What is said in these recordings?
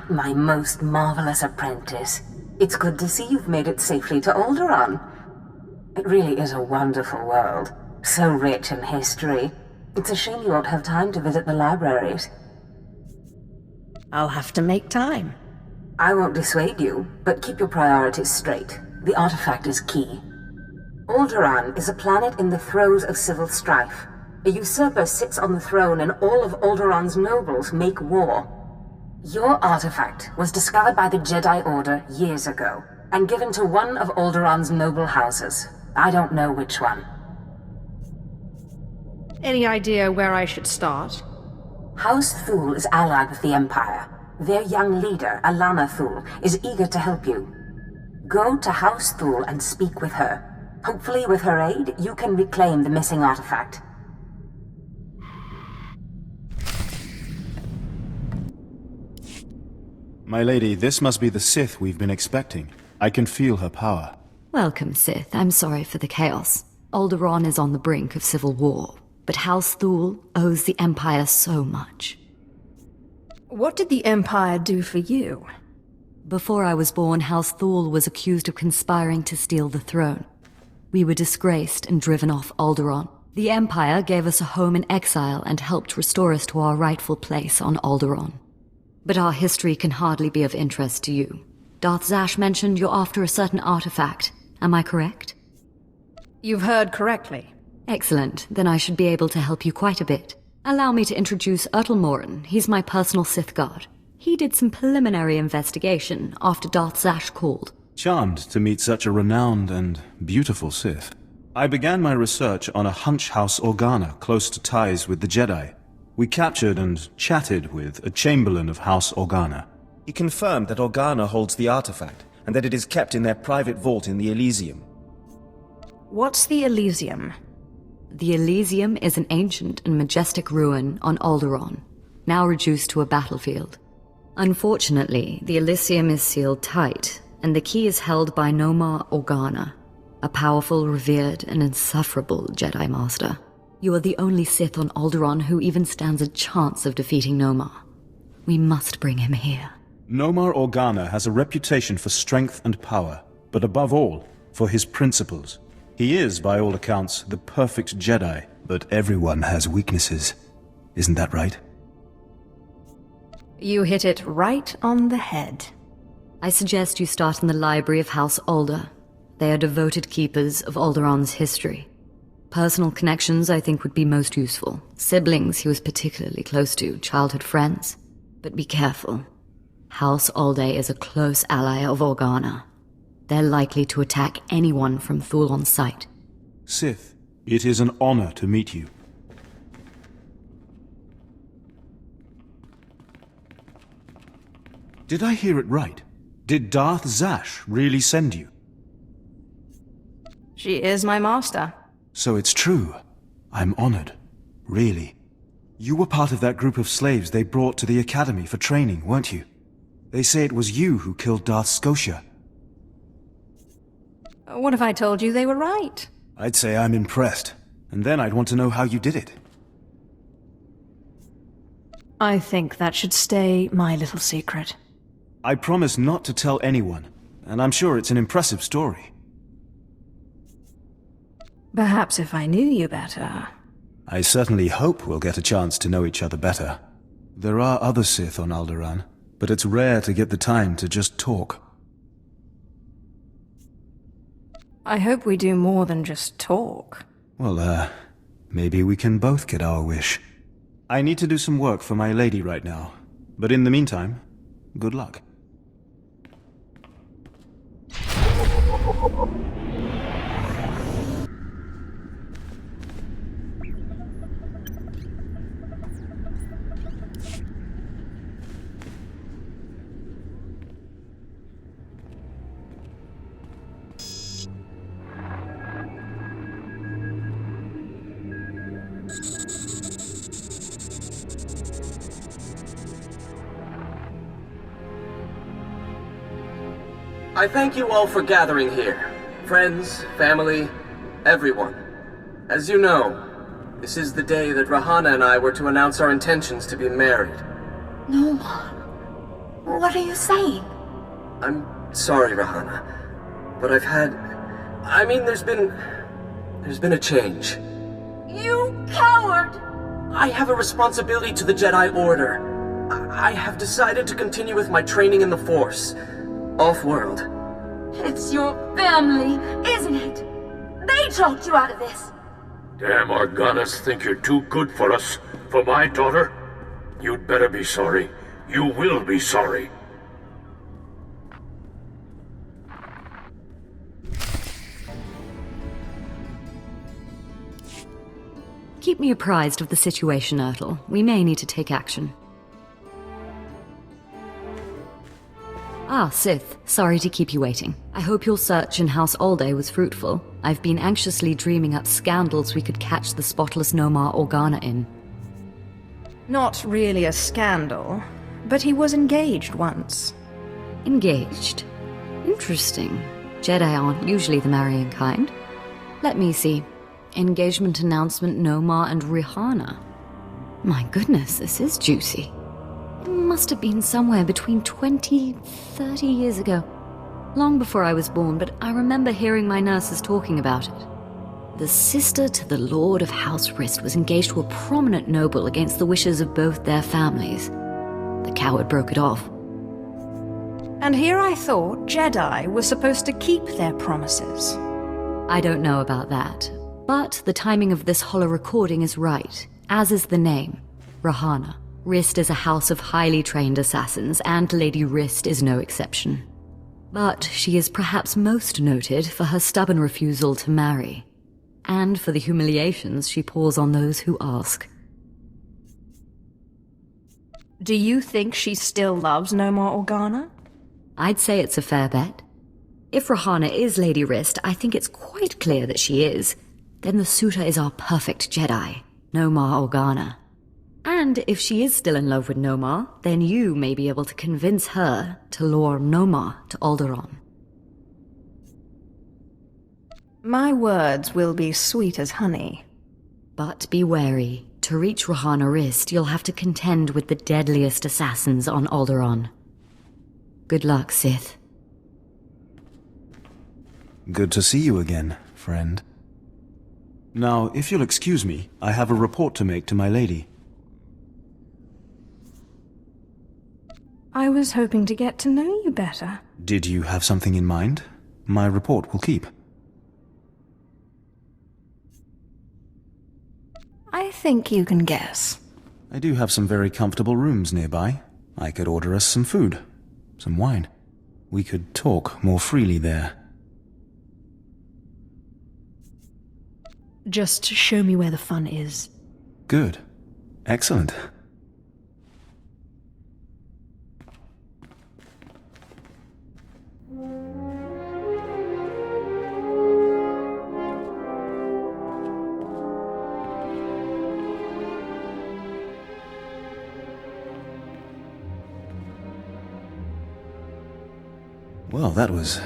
My most marvelous apprentice. It's good to see you've made it safely to Alderaan. It really is a wonderful world. So rich in history. It's a shame you won't have time to visit the libraries. I'll have to make time. I won't dissuade you, but keep your priorities straight. The artifact is key. Alderaan is a planet in the throes of civil strife. A usurper sits on the throne and all of Alderaan's nobles make war. Your artifact was discovered by the Jedi Order years ago, and given to one of Alderaan's noble houses. I don't know which one. Any idea where I should start? House Thule is allied with the Empire. Their young leader, Alana Thule, is eager to help you. Go to House Thule and speak with her. Hopefully, with her aid, you can reclaim the missing artifact. My lady, this must be the Sith we've been expecting. I can feel her power. Welcome, Sith. I'm sorry for the chaos. Alderaan is on the brink of civil war, but House Thule owes the Empire so much. What did the Empire do for you? Before I was born, House Thule was accused of conspiring to steal the throne. We were disgraced and driven off Alderaan. The Empire gave us a home in exile and helped restore us to our rightful place on Alderaan. But our history can hardly be of interest to you. Darth Zash mentioned you're after a certain artifact. Am I correct? You've heard correctly. Excellent. Then I should be able to help you quite a bit. Allow me to introduce Urtel Moren. He's my personal Sith guard. He did some preliminary investigation after Darth Zash called. Charmed to meet such a renowned and beautiful Sith. I began my research on a hunch house Organa close to ties with the Jedi. We captured and chatted with a Chamberlain of House Organa. He confirmed that Organa holds the artifact, and that it is kept in their private vault in the Elysium. What's the Elysium? The Elysium is an ancient and majestic ruin on Alderaan, now reduced to a battlefield. Unfortunately, the Elysium is sealed tight, and the key is held by Nomar Organa, a powerful, revered, and insufferable Jedi Master. You are the only Sith on Alderaan who even stands a chance of defeating Nomar. We must bring him here. Nomar Organa has a reputation for strength and power, but above all, for his principles. He is, by all accounts, the perfect Jedi, but everyone has weaknesses. Isn't that right? You hit it right on the head. I suggest you start in the library of House Alder. They are devoted keepers of Alderaan's history. Personal connections, I think, would be most useful. Siblings he was particularly close to, childhood friends. But be careful. House Alder is a close ally of Organa. They're likely to attack anyone from Thule on sight. Sith, it is an honor to meet you. Did I hear it right? Did Darth Zash really send you? She is my master. So it's true. I'm honored. Really. You were part of that group of slaves they brought to the academy for training, weren't you? They say it was you who killed Darth Scotia. What if I told you they were right? I'd say I'm impressed. And then I'd want to know how you did it. I think that should stay my little secret. I promise not to tell anyone, and I'm sure it's an impressive story. Perhaps if I knew you better. I certainly hope we'll get a chance to know each other better. There are other Sith on Alderaan, but it's rare to get the time to just talk. I hope we do more than just talk. Well, maybe we can both get our wish. I need to do some work for my lady right now, but in the meantime, good luck. I thank you all for gathering here. Friends, family, everyone. As you know, This is the day that Rahana and I were to announce our intentions to be married. No. What are you saying? I'm sorry, Rahana, but there's been a change. You coward! I have a responsibility to the Jedi Order. I have decided to continue with my training in the Force. Off-world. It's your family, isn't it? They talked you out of this. Damn Organas think you're too good for us, for my daughter? You'd better be sorry. You will be sorry. Keep me apprised of the situation, Urtel. We may need to take action. Ah, Sith. Sorry to keep you waiting. I hope your search in House Alde was fruitful. I've been anxiously dreaming up scandals we could catch the spotless Nomar Organa in. Not really a scandal, but he was engaged once. Engaged? Interesting. Jedi aren't usually the marrying kind. Let me see. Engagement announcement Nomar and Rihana. My goodness, this is juicy. It must have been somewhere between 20, 30 years ago. Long before I was born, but I remember hearing my nurses talking about it. The sister to the Lord of House Rist was engaged to a prominent noble against the wishes of both their families. The coward broke it off. And here I thought Jedi were supposed to keep their promises. I don't know about that, but the timing of this holo recording is right, as is the name, Rahana. Rist is a house of highly trained assassins, and Lady Rist is no exception. But she is perhaps most noted for her stubborn refusal to marry, and for the humiliations she pours on those who ask. Do you think she still loves Nomar Organa? I'd say it's a fair bet. If Rahana is Lady Rist, I think it's quite clear that she is. Then the suitor is our perfect Jedi, Nomar Organa. And if she is still in love with Nomar, then you may be able to convince her to lure Nomar to Alderaan. My words will be sweet as honey. But be wary. To reach Rahana Rist, you'll have to contend with the deadliest assassins on Alderaan. Good luck, Sith. Good to see you again, friend. Now, if you'll excuse me, I have a report to make to my lady. I was hoping to get to know you better. Did you have something in mind? My report will keep. I think you can guess. I do have some very comfortable rooms nearby. I could order us some food, some wine. We could talk more freely there. Just show me where the fun is. Good. Excellent. Well, that was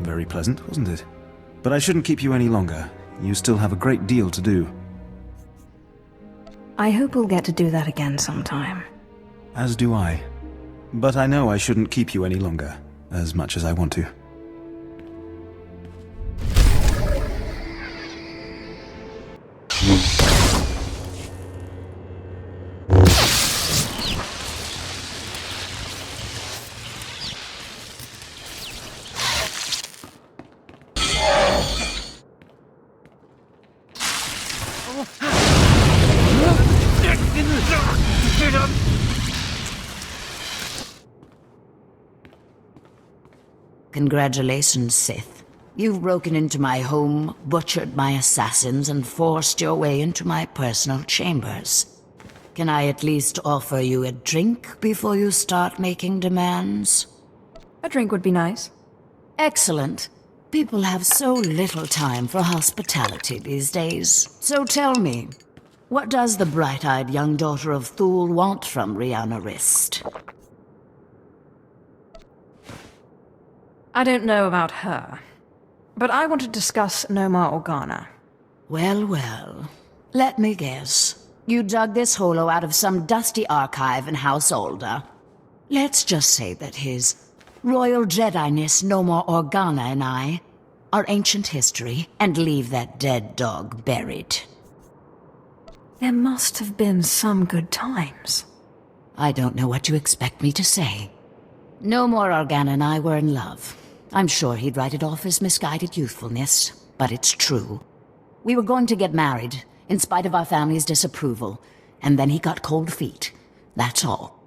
very pleasant, wasn't it? But I shouldn't keep you any longer. You still have a great deal to do. I hope we'll get to do that again sometime. As do I. But I know I shouldn't keep you any longer, as much as I want to. Congratulations, Sith. You've broken into my home, butchered my assassins, and forced your way into my personal chambers. Can I at least offer you a drink before you start making demands? A drink would be nice. Excellent. People have so little time for hospitality these days. So tell me, what does the bright-eyed young daughter of Thule want from Rihana Rist? I don't know about her, but I want to discuss Nomar Organa. Well, well. Let me guess. You dug this holo out of some dusty archive in House Alder. Let's just say that his Royal Jedi-ness Nomor Organa and I are ancient history, and leave that dead dog buried. There must have been some good times. I don't know what you expect me to say. Nomor Organa and I were in love. I'm sure he'd write it off as misguided youthfulness, but it's true. We were going to get married, in spite of our family's disapproval, and then he got cold feet. That's all.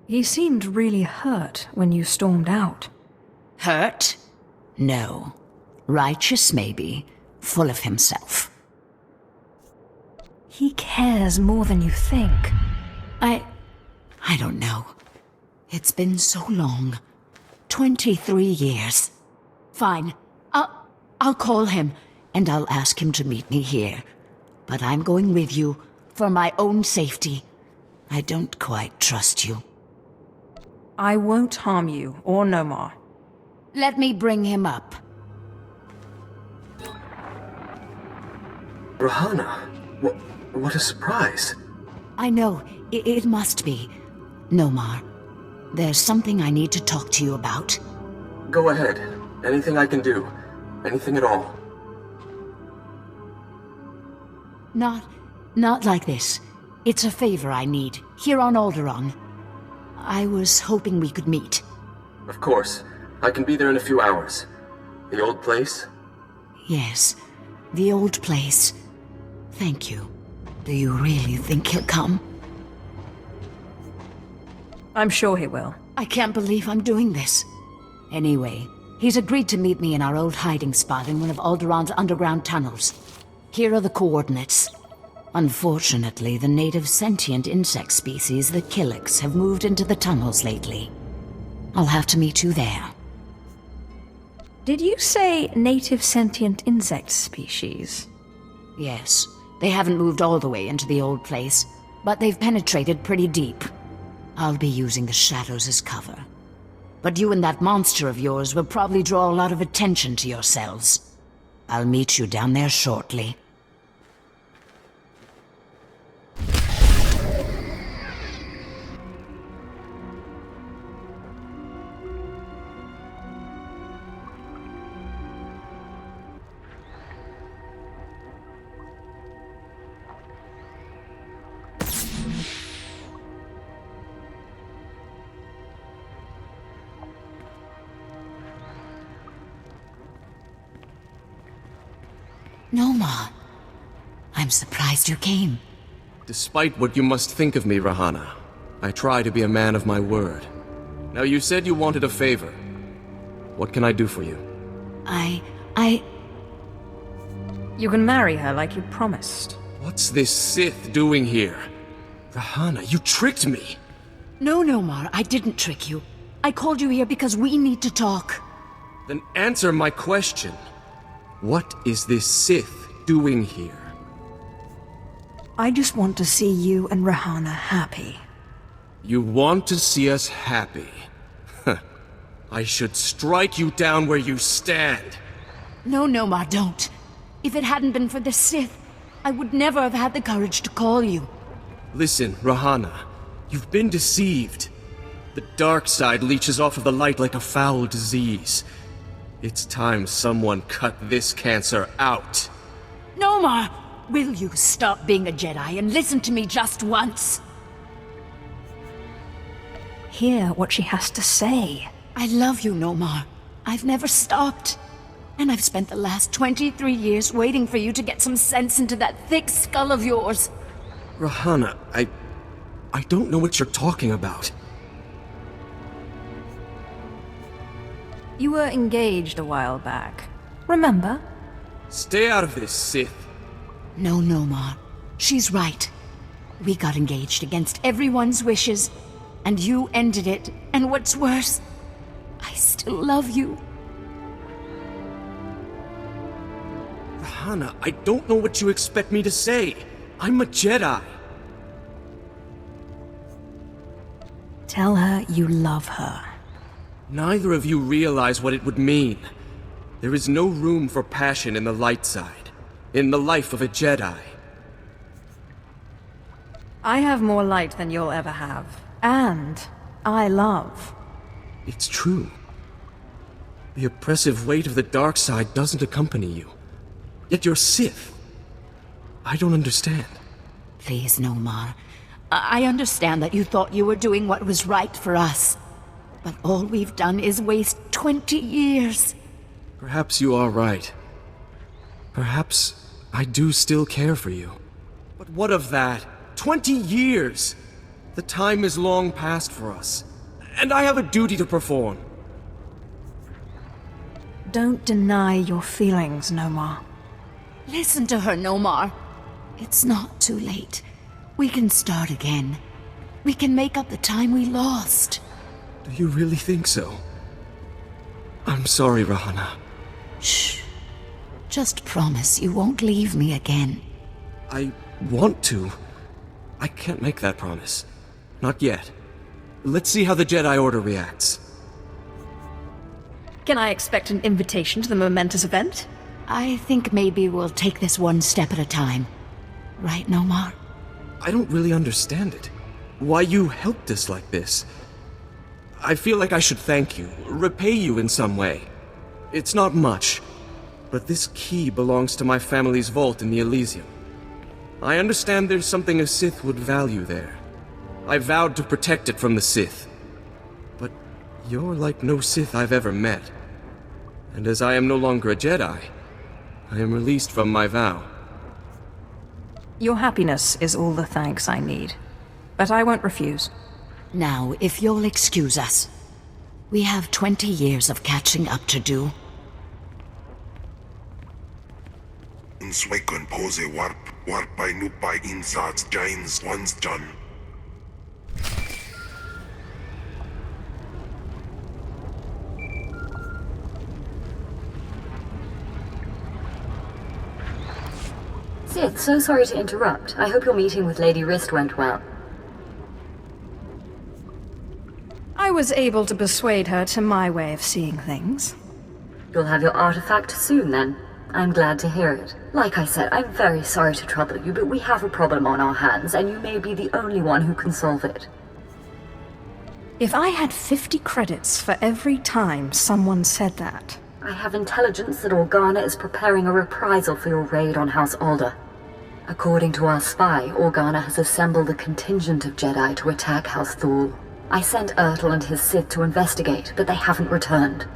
He seemed really hurt when you stormed out. Hurt? No. Righteous, maybe. Full of himself. He cares more than you think. I don't know. It's been so long. 23 years. Fine. I'll call him, and I'll ask him to meet me here. But I'm going with you, for my own safety. I don't quite trust you. I won't harm you, or Nomar. Let me bring him up. Rahana, what a surprise. I know, it must be. Nomar, there's something I need to talk to you about. Go ahead. Anything I can do. Anything at all. Not like this. It's a favor I need, here on Alderaan. I was hoping we could meet. Of course. I can be there in a few hours. The old place? Yes, the old place. Thank you. Do you really think he'll come? I'm sure he will. I can't believe I'm doing this. Anyway, he's agreed to meet me in our old hiding spot in one of Alderaan's underground tunnels. Here are the coordinates. Unfortunately, the native sentient insect species, the Killiks, have moved into the tunnels lately. I'll have to meet you there. Did you say native sentient insect species? Yes. They haven't moved all the way into the old place, but they've penetrated pretty deep. I'll be using the shadows as cover. But you and that monster of yours will probably draw a lot of attention to yourselves. I'll meet you down there shortly. Nomar, I'm surprised you came. Despite what you must think of me, Rahana, I try to be a man of my word. Now, you said you wanted a favor. What can I do for you? You can marry her like you promised. What's this Sith doing here? Rahana, you tricked me! No, Nomar, I didn't trick you. I called you here because we need to talk. Then answer my question. What is this Sith doing here? I just want to see you and Rahana happy. You want to see us happy? I should strike you down where you stand. No, Nomar, don't. If it hadn't been for the Sith, I would never have had the courage to call you. Listen, Rahana, you've been deceived. The dark side leeches off of the light like a foul disease. It's time someone cut this cancer out. Nomar, will you stop being a Jedi and listen to me just once? Hear what she has to say. I love you, Nomar. I've never stopped. And I've spent the last 23 years waiting for you to get some sense into that thick skull of yours. Rahana, I don't know what you're talking about. You were engaged a while back. Remember? Stay out of this, Sith. No, Nomar. She's right. We got engaged against everyone's wishes, and you ended it. And what's worse, I still love you. Rahana, I don't know what you expect me to say. I'm a Jedi. Tell her you love her. Neither of you realize what it would mean. There is no room for passion in the light side. in the life of a Jedi. I have more light than you'll ever have. And I love. It's true. The oppressive weight of the dark side doesn't accompany you. Yet you're Sith. I don't understand. Please, Nomar. I understand that you thought you were doing what was right for us. But all we've done is waste 20 years. Perhaps you are right. Perhaps I do still care for you. But what of that? 20 years! The time is long past for us. And I have a duty to perform. Don't deny your feelings, Nomar. Listen to her, Nomar. It's not too late. We can start again. We can make up the time we lost. Do you really think so? I'm sorry, Rahana. Shh. Just promise you won't leave me again. I want to. I can't make that promise. Not yet. Let's see how the Jedi Order reacts. Can I expect an invitation to the momentous event? I think maybe we'll take this one step at a time. Right, Nomar? I don't really understand it. Why you helped us like this. I feel like I should thank you, repay you in some way. It's not much, but this key belongs to my family's vault in the Elysium. I understand there's something a Sith would value there. I vowed to protect it from the Sith. But you're like no Sith I've ever met. And as I am no longer a Jedi, I am released from my vow. Your happiness is all the thanks I need. But I won't refuse. Now, if you'll excuse us. We have 20 years of catching up to do. Swekon pose warp by nupai insats jains once done. Sith, so sorry to interrupt. I hope your meeting with Lady Rist went well. I was able to persuade her to my way of seeing things. You'll have your artifact soon, then. I'm glad to hear it. Like I said, I'm very sorry to trouble you, but we have a problem on our hands, and you may be the only one who can solve it. If I had 50 credits for every time someone said that... I have intelligence that Organa is preparing a reprisal for your raid on House Alder. According to our spy, Organa has assembled a contingent of Jedi to attack House Thul. I sent Urtel and his Sith to investigate, but they haven't returned.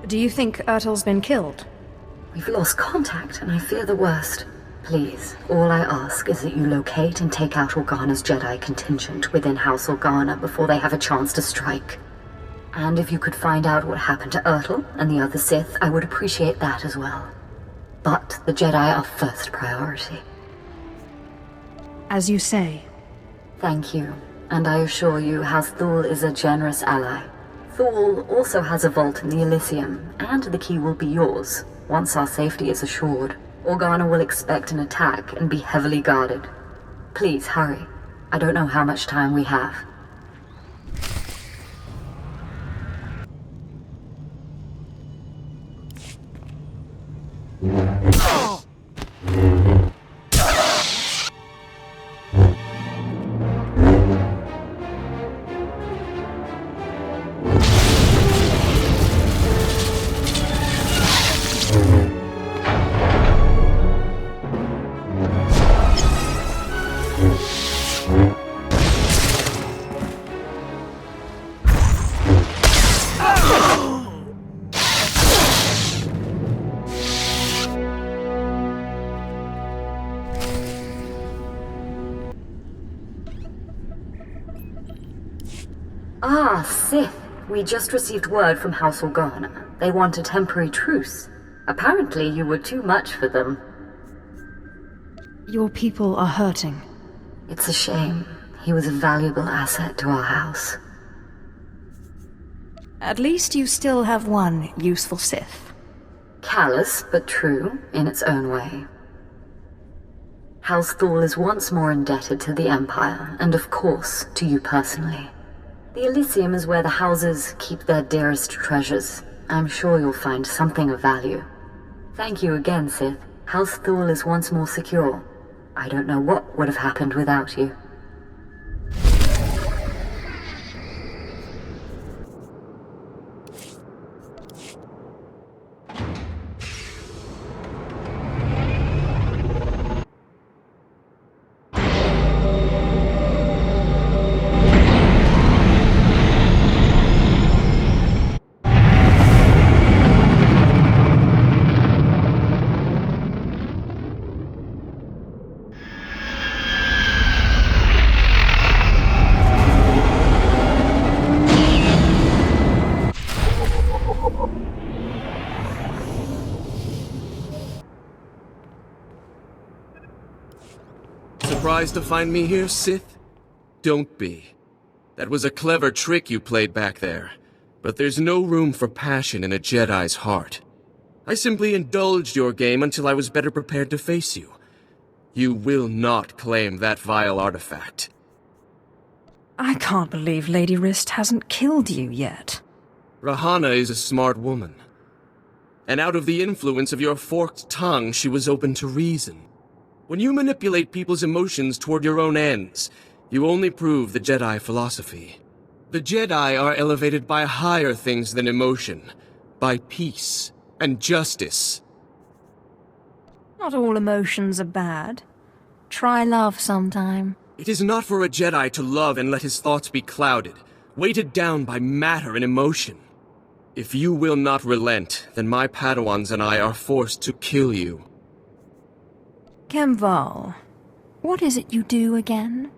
Do you think Urtel's been killed? We've lost contact, and I fear the worst. Please, all I ask is that you locate and take out Organa's Jedi contingent within House Organa before they have a chance to strike. And if you could find out what happened to Urtel and the other Sith, I would appreciate that as well. But the Jedi are first priority. As you say. Thank you, and I assure you House Thul is a generous ally. Thul also has a vault in the Elysium, and the key will be yours, once our safety is assured. Organa will expect an attack and be heavily guarded. Please, hurry. I don't know how much time we have. Ah, Sith. We just received word from House Organa. They want a temporary truce. Apparently you were too much for them. Your people are hurting. It's a shame. He was a valuable asset to our house. At least you still have one useful Sith. Callous, but true, in its own way. House Thul is once more indebted to the Empire, and of course, to you personally. The Elysium is where the houses keep their dearest treasures. I'm sure you'll find something of value. Thank you again, Sith. House Thule is once more secure. I don't know what would have happened without you. Surprised to find me here, Sith? Don't be. That was a clever trick you played back there, but there's no room for passion in a Jedi's heart. I simply indulged your game until I was better prepared to face you. You will not claim that vile artifact. I can't believe Lady Rist hasn't killed you yet. Rahana is a smart woman. And out of the influence of your forked tongue, she was open to reason. When you manipulate people's emotions toward your own ends, you only prove the Jedi philosophy. The Jedi are elevated by higher things than emotion, by peace and justice. Not all emotions are bad. Try love sometime. It is not for a Jedi to love and let his thoughts be clouded, weighted down by matter and emotion. If you will not relent, then my Padawans and I are forced to kill you. Kemval, what is it you do again?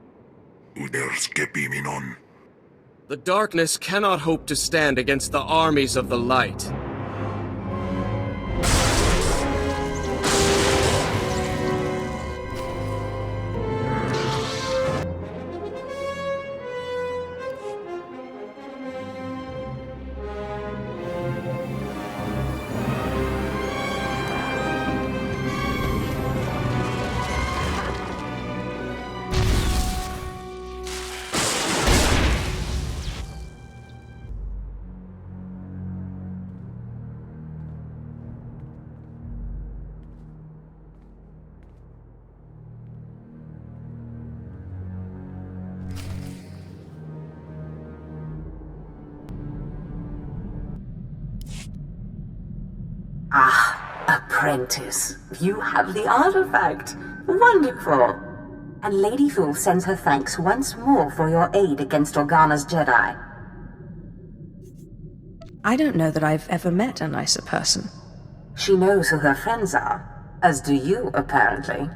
Uderskepi The darkness cannot hope to stand against the armies of the light. Apprentice, you have the artifact. Wonderful. And Lady Thule sends her thanks once more for your aid against Organa's Jedi. I don't know that I've ever met a nicer person. She knows who her friends are, as do you, apparently.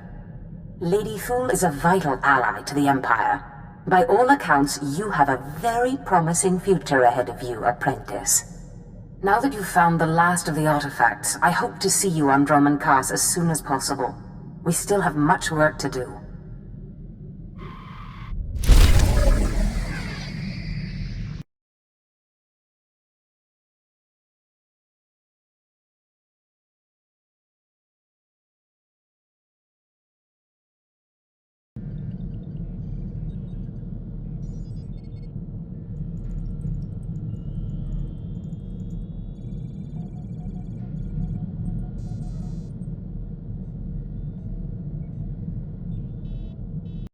Lady Thule is a vital ally to the Empire. By all accounts, you have a very promising future ahead of you, Apprentice. Now that you've found the last of the artifacts, I hope to see you on Dromund Kaas as soon as possible. We still have much work to do.